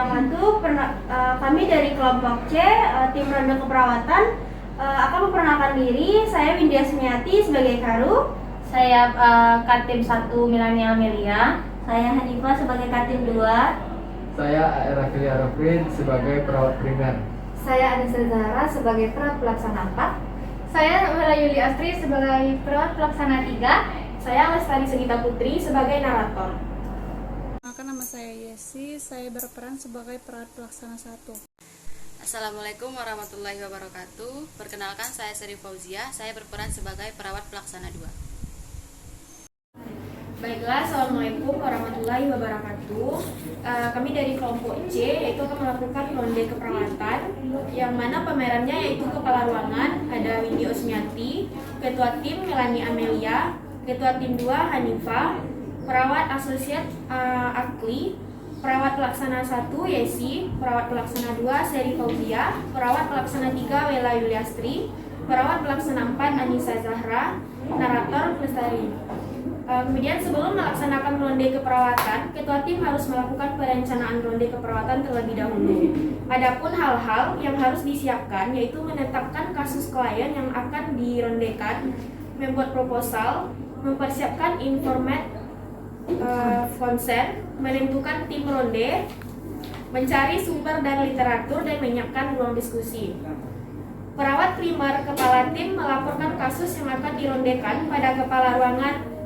wabarakatuh. Kami dari kelompok C, tim ronde keperawatan, akan memperkenalkan diri. Saya Windia Sumiati sebagai Karu. Saya Katim 1 Milania Amelia. Saya Hanifah sebagai Katim 2. Saya Rafili Arafin sebagai perawat primer. Saya Anissa Zahra sebagai perawat pelaksana 4. Saya Nurula Yuli Astri sebagai perawat pelaksana 3. Saya Lestari Sugita Putri sebagai narator. Nama saya Yesi, saya berperan sebagai perawat pelaksana 1. Assalamualaikum warahmatullahi wabarakatuh. Perkenalkan, saya Seri Fauzia, saya berperan sebagai perawat pelaksana 2. Baiklah, Assalamualaikum warahmatullahi wabarakatuh. Kami dari kelompok C yaitu akan melakukan ronde keperawatan, yang mana pemerannya yaitu kepala ruangan ada Windy Osmiati, ketua tim Melani Amelia, ketua tim 2 Hanifah, perawat asosiat Akli, perawat pelaksana 1 Yesi, perawat pelaksana 2 Seri Fauzia, perawat pelaksana 3 Wela Yuliastri, perawat pelaksana 4 Anissa Zahra, narator Lestari. Kemudian sebelum melaksanakan ronde keperawatan, ketua tim harus melakukan perencanaan ronde keperawatan terlebih dahulu. Adapun hal-hal yang harus disiapkan yaitu menetapkan kasus klien yang akan dirondekan, membuat proposal, mempersiapkan informat konsen, menentukan tim ronde, mencari sumber dan literatur, dan menyiapkan ruang diskusi. Perawat primer kepala tim melaporkan kasus yang akan dirondekan pada kepala ruangan.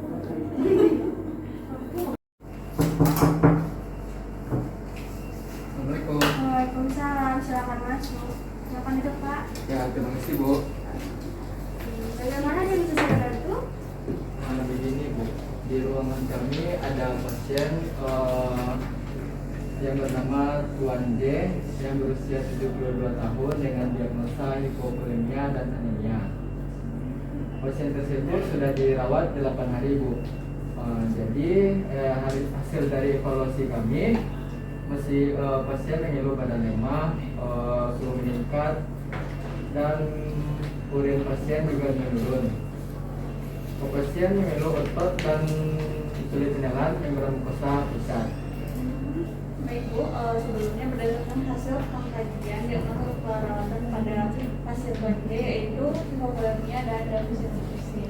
Assalamualaikum. Waalaikumsalam, silakan masuk. Silakan duduk, Pak. Ya, terima kasih Bu. Bagaimana dia bisa saya bantu? Begini Bu, di ruangan kami ada pasien yang bernama Tuan J yang berusia 72 tahun dengan diagnosa hipovolemia dan anemia. Pasien tersebut sudah dirawat 8 hari Bu. Jadi hasil dari evaluasi kami masih pasien mengeluh badan lemah, suhu meningkat, dan urin pasien juga menurun. Pasien mengeluh otot dan sulit menelan, membran mukosa pusat. Baik Bu, sebelumnya berdasarkan hasil pengkajian diagnosa perawatan pada pasien BD yaitu hipovolemia dan defisit nutrisi.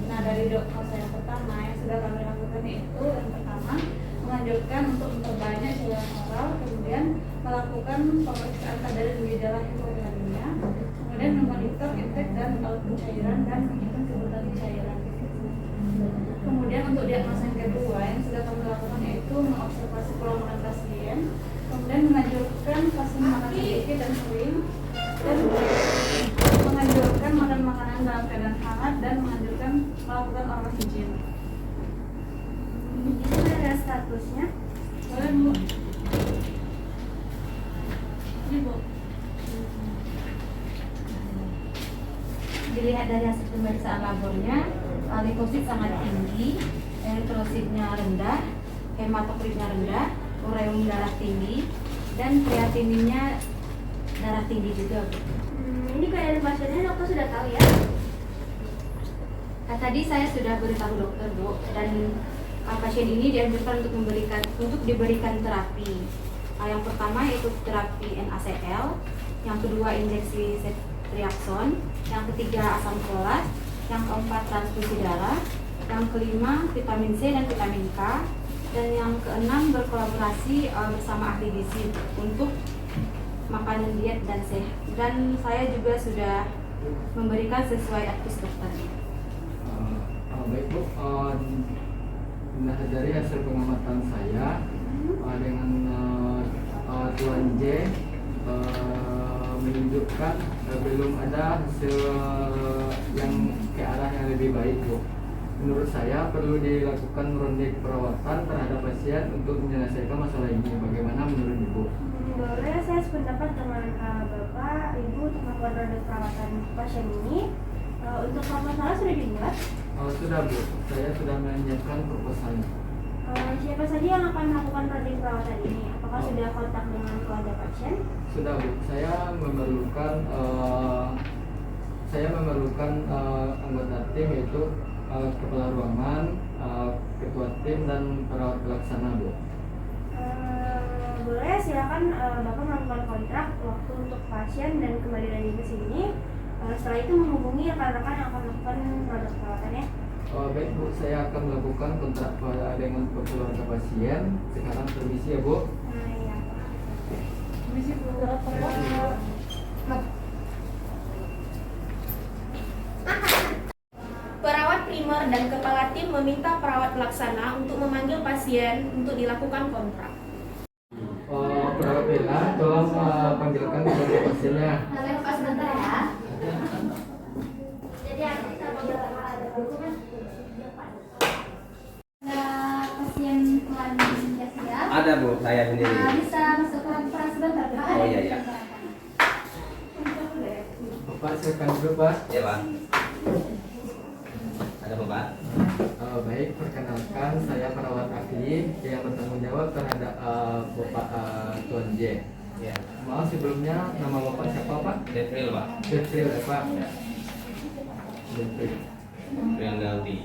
Nah, dari diagnosa yang pertama yang sudah kami lakukan yaitu yang pertama menganjurkan untuk memperbanyak cairan oral, kemudian melakukan pemeriksaan kadar gejala hipovolemia, kemudian memonitor intake dan output cairan dan menghitung kebutuhan cairan. Kemudian untuk diagnosa yang kedua yang sudah kami lakukan yaitu mengobservasi pola makan pasien, kemudian menganjurkan pasien makan sedikit dan sering, dan menganjurkan makan makanan dalam keadaan hangat, dan menganjurkan melakukan oral hygiene. Ini ada statusnya. Boleh Bu? Ini Bu. Dilihat dari hasil pemeriksaan labornya, leukosit sangat tinggi, eritrositnya rendah, hematokritnya rendah, ureum darah tinggi, dan kreatininnya darah tinggi juga. Ini keadaan pasiennya dokter sudah tahu ya? Tadi saya sudah beritahu dokter Bu, dan pasien ini dianjurkan untuk diberikan terapi. Yang pertama yaitu terapi NaCl, yang kedua injeksi ceftriaxone, yang ketiga asam folat, yang keempat transfusi darah, yang kelima vitamin C dan vitamin K, dan yang keenam berkolaborasi bersama ahli gizi untuk makanan diet dan sehat. Dan saya juga sudah memberikan sesuai advis dokter. Baik Bu, dari hasil pengamatan saya dengan Tuan J menunjukkan belum ada hasil yang ke arah yang lebih baik Bu. Menurut saya perlu dilakukan ronde perawatan terhadap pasien untuk menyelesaikan masalah ini. Bagaimana menurut Ibu? Boleh saya sependapat dengan Bapak, Ibu untuk melakukan ronde perawatan pasien ini. Untuk proposal sudah dibuat? Sudah Bu, saya sudah menyiapkan proposalnya. Siapa saja yang akan melakukan ronde perawatan ini? Apakah sudah kontak dengan keluarga pasien? Sudah Bu, saya memerlukan anggota tim yaitu kepala ruangan, ketua tim, dan perawat pelaksana Bu. boleh, silakan Bapak melakukan kontrak waktu untuk pasien dan kembali lagi ke sini. Setelah itu menghubungi rekan-rekan yang akan melakukan produk perawatannya. Baik Bu, saya akan melakukan kontrak dengan keluarga pasien. Sekarang permisi ya Bu. Nah, iya. Misi Bu. Perawat primer dan kepala tim meminta perawat pelaksana untuk memanggil pasien untuk dilakukan kontrak. Perawat Bella, tolong panggilkan keluarga pasiennya. Nah, Pak sebentar ya. Jadi aku kita panggil ada dokumen. Ada pasien Tuan Jasia. Ada Bu, saya sendiri. Nah, bisa masuk ke peran sebentar Pak. Oh, iya, iya. Bapak silakan dulu Pak. Ya Pak. Ada apa Pak? Baik, perkenalkan saya perawat ahli yang bertanggung jawab terhadap Bapak Tuan J. Ya. Maaf sebelumnya nama Bapak siapa Pak? Depril Pak. Depril ya Pak. Ya. Depril. Depril Galti.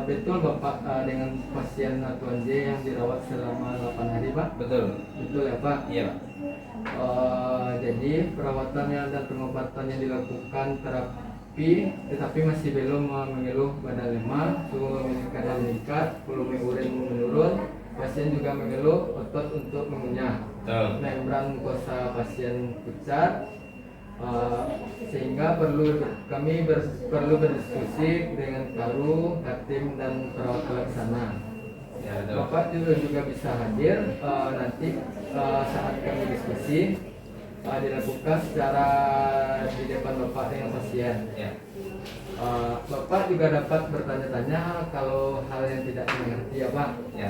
Betul Bapak dengan pasien Tuan J yang dirawat selama 8 hari Pak? Betul. Betul ya Pak? Iya Pak. Jadi perawatannya dan pengobatan yang dilakukan terapi tetapi masih belum mengeluh badan lemah, suhu kadang meningkat, volume urin menurun, pasien juga mengeluh otot untuk mengunyah, membran mukosa pasien pucat, sehingga kami perlu berdiskusi dengan Karu, Katim dan perawat pelaksana. Ya, betul. Bapak juga bisa hadir nanti saat kami diskusi dilakukan secara di depan Bapak dengan pasien. Ya. Bapak juga dapat bertanya-tanya kalau hal yang tidak mengerti ya Pak. Ya.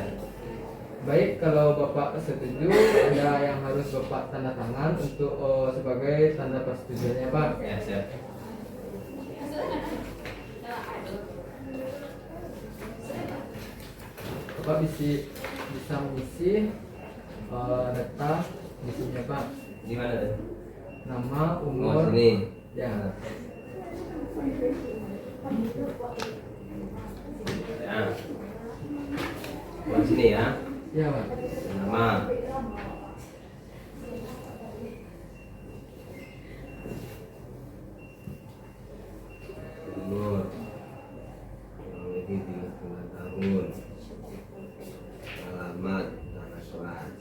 Baik, kalau Bapak setuju ada yang harus Bapak tanda tangan untuk sebagai tanda persetujuannya Pak. Ya, siap. Bapak bisa mengisi data di sini Pak. Di mana tuh? Nama, Oh, umur, sini. ya. Ya. Oh, sini ya. Ya Pak. Nama. Umur. Kurang lebih 30 tahun. Alamat tanah kelas.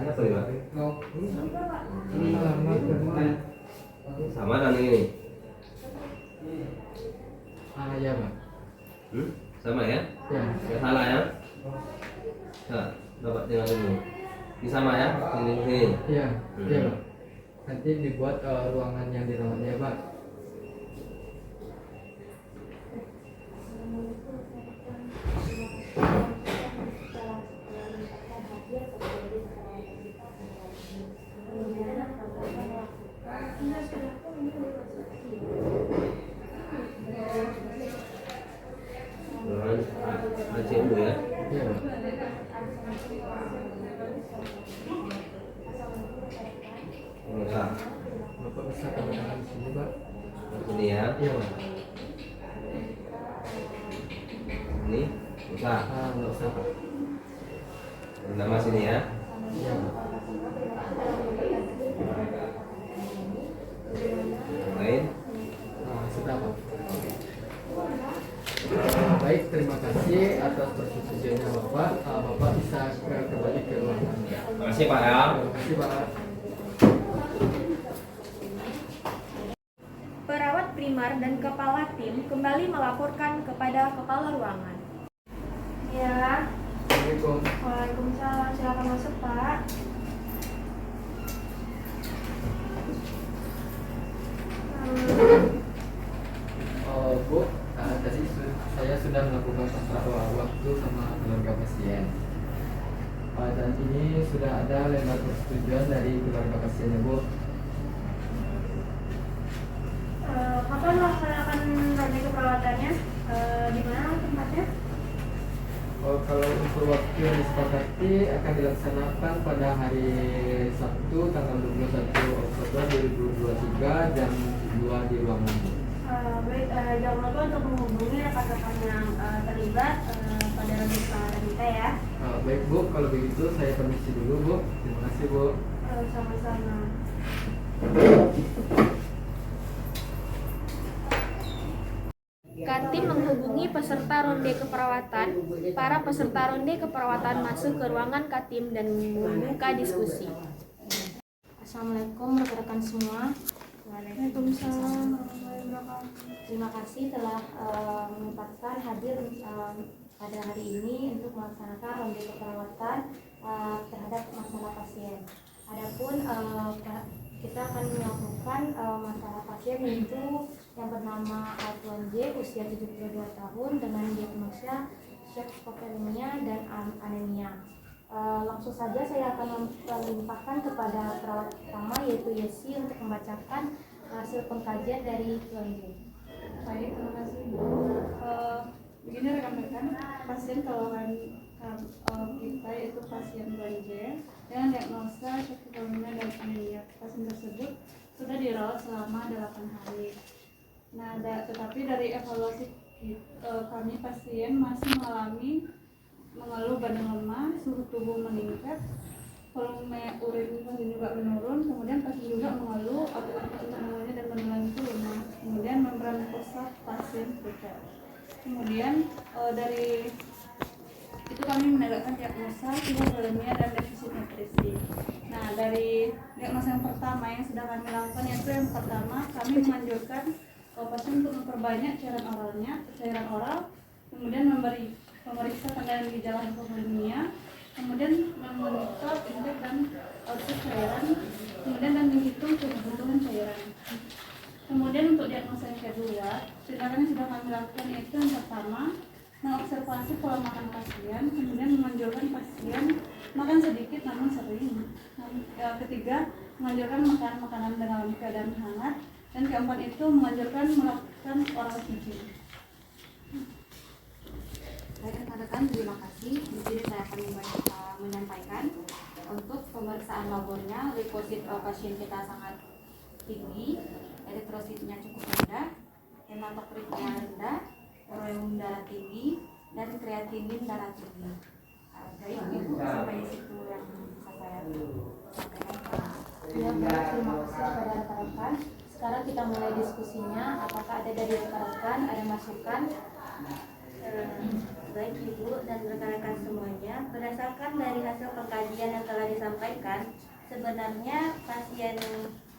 Apa ya? Alamat rumah. Sama dengan ini. Ya Pak. Sama ya? Ya. Nggak salah ya? Nah, dapat dengan ini. Ini sama ya? Ini. Iya, iya Pak. Nanti dibuat ruangan yang dirawatnya Pak. Aceh dulu ya? Iya Pak. Bisa. Bapak bisa tanda tangan di sini Pak. Sini ya? Iya Pak. Ini bisa. Nggak usah Pak. Nama sini ya? Iya Pak. Yang lain? Sudah Pak. Baik, terima kasih atas persetujuannya Bapak. Bapak bisa kembali ke ruangan. Terima kasih Pak ya. Terima kasih Pak. Perawat primer dan kepala tim kembali melaporkan kepada kepala ruangan. Ya. Assalamualaikum. Waalaikumsalam. Silakan masuk Pak. Bu, tadi saya sudah melakukan kontrak waktu sama keluarga pasien. Dan ini sudah ada lembar persetujuan dari keluarga pasiennya Bu. Kapan melaksanakan ronde keperawatannya? Di mana tempatnya? Kalau untuk Untuk waktu yang disepakati akan dilaksanakan pada hari Sabtu tanggal 21 Oktober 2023 jam 2 di ruangan. Baik, jangan lupa untuk menghubungi rekan-rekan yang terlibat pada ronde keperawatan kita ya. Baik Bu, kalau begitu saya permisi dulu Bu. Terima kasih Bu. Sama-sama. Katim menghubungi peserta ronde keperawatan. Para peserta ronde keperawatan masuk ke ruangan Katim dan membuka diskusi. Assalamualaikum rekan-rekan semua. Waalaikumsalam warahmatullahi wabarakatuh. Terima kasih telah menyempatkan hadir pada hari ini untuk melaksanakan ronde keperawatan terhadap masalah pasien. Adapun kita akan melakukan masalah pasien yaitu yang bernama Tuan J, usia 72 tahun dengan diagnosa shock hipovolemia dan anemia. Langsung saja saya akan melimpahkan kepada perawat pertama yaitu Yesi untuk membacakan hasil pengkajian dari Tuan J. Baik, terima kasih Bu. Begini rekan-rekan, pasien keluhan kita yaitu pasien J dengan diagnosa shock hipovolemia dan anemia. Pasien tersebut sudah dirawat selama 8 hari. Nah, tetapi dari evaluasi kami pasien masih mengeluh badan lemah, suhu tubuh meningkat, volume urin pasien juga menurun, kemudian pasien juga mengeluh otot mulutnya dan beneran itu lemah, kemudian membran pusat pasien pucat. Kemudian dari itu kami menegakkan diagnosa hipovolemia dan defisit nutrisi. Nah, dari diagnosa yang pertama yang sudah kami lakukan yaitu yang pertama kami menganjurkan pasien untuk memperbanyak cairan oral, kemudian memeriksa tanda gejala hipovolemia, kemudian memonitor intake dan output cairan, kemudian dan menghitung kebutuhan cairan. Kemudian untuk diagnosa yang kedua, tindakan yang sudah kami lakukan yaitu yang pertama mengobservasi pola makan pasien, kemudian menganjurkan pasien makan sedikit namun sering. Yang ketiga, menganjurkan makan makanan dalam keadaan hangat, dan keempat itu menganjurkan melakukan oral hygiene. Baik rekan-rekan, terima kasih. Di sini saya akan menyampaikan untuk pemeriksaan labornya, leukosit pasien kita sangat tinggi, eritrositnya cukup rendah, hematokritnya rendah, ureum darah tinggi, dan kreatinin darah tinggi. Baik Ibu, sampai situ yang bisa saya sampaikan. Ya, baik, terima kasih kepada rekan-rekan. Sekarang kita mulai diskusinya. Apakah ada dari rekan-rekan ada masukan? Baik Ibu dan rekan-rekan semuanya, berdasarkan dari hasil pengkajian yang telah disampaikan, sebenarnya pasien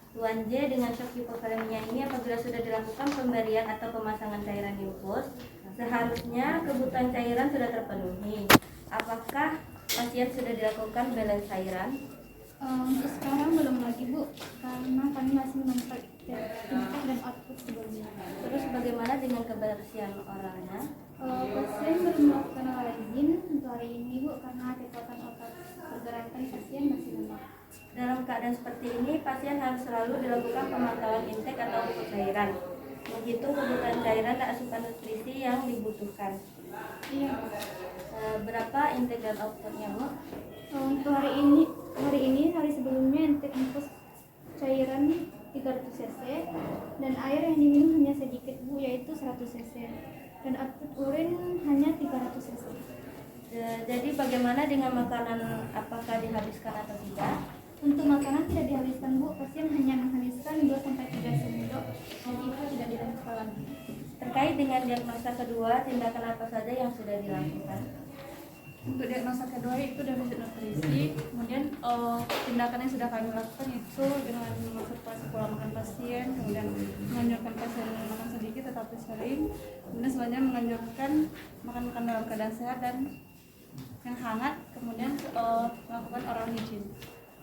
Tuan J dengan shock hipovolemia ini apabila sudah dilakukan pemberian atau pemasangan cairan infus, seharusnya kebutuhan cairan sudah terpenuhi. Apakah pasien sudah dilakukan balance cairan? Untuk sekarang belum lagi Bu, karena kami masih menempatkan input dan output sebelumnya. Terus bagaimana dengan kebersihan oralnya? Pasien belum melakukan oral hygiene untuk hari ini Bu, karena kekuatan otot pergerakan pasien masih lemah. Dalam keadaan seperti ini, pasien harus selalu dilakukan pemantauan intake atau output cairan, menghitung kebutuhan cairan dan asupan nutrisi yang dibutuhkan. Iya. Berapa intake dan outputnya Bu? Untuk hari sebelumnya intake infus cairan 300 cc dan air yang diminum hanya sedikit Bu, yaitu 100 cc, dan output urin hanya 300 cc. Jadi bagaimana dengan makanan, apakah dihabiskan atau tidak? Untuk makanan tidak dihabiskan Bu, pasien hanya menghabiskan 2-3 sendok dan itu tidak dilanjutkan lagi. Terkait dengan diagnosa kedua, tindakan apa saja yang sudah dilakukan? Untuk diagnosa kedua itu defisit nutrisi, kemudian tindakan yang sudah kami lakukan itu dengan mengobservasi pola makan pasien, kemudian menganjurkan pasien makan sedikit tetapi sering, kemudian selanjutnya menganjurkan makan dalam keadaan sehat dan yang hangat, kemudian melakukan oral hygiene.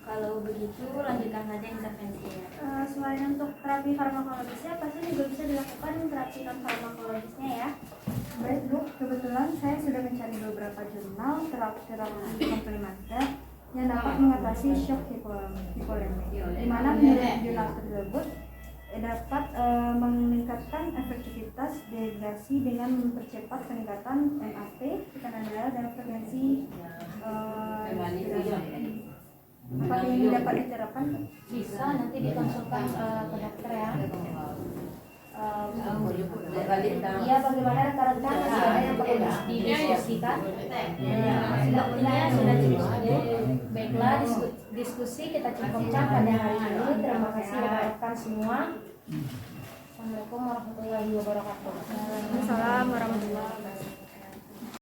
Kalau begitu lanjutkan saja intervensinya. Selain untuk terapi farmakologisnya, pasien juga bisa dilakukan terapi non farmakologisnya ya. Baik Bu, kebetulan saya sudah mencari beberapa jurnal terapi komplementer yang dapat mengatasi shock hipovolemia, di mana menurut jurnal tersebut dapat meningkatkan efektivitas dehidrasi dengan mempercepat peningkatan MAP, tekanan darah, dan referensi apakah ini dapat diterapkan? Bisa nanti dikonsulkan ke dokter ya. Iya, bagaimana rekan-rekan masih ada yang perlu didiskusikan? Sepertinya sudah cukup. Baiklah, diskusi kita cukupkan pada hari ini. Terima kasih rekan-rekan semua. Assalamualaikum warahmatullahi wabarakatuh.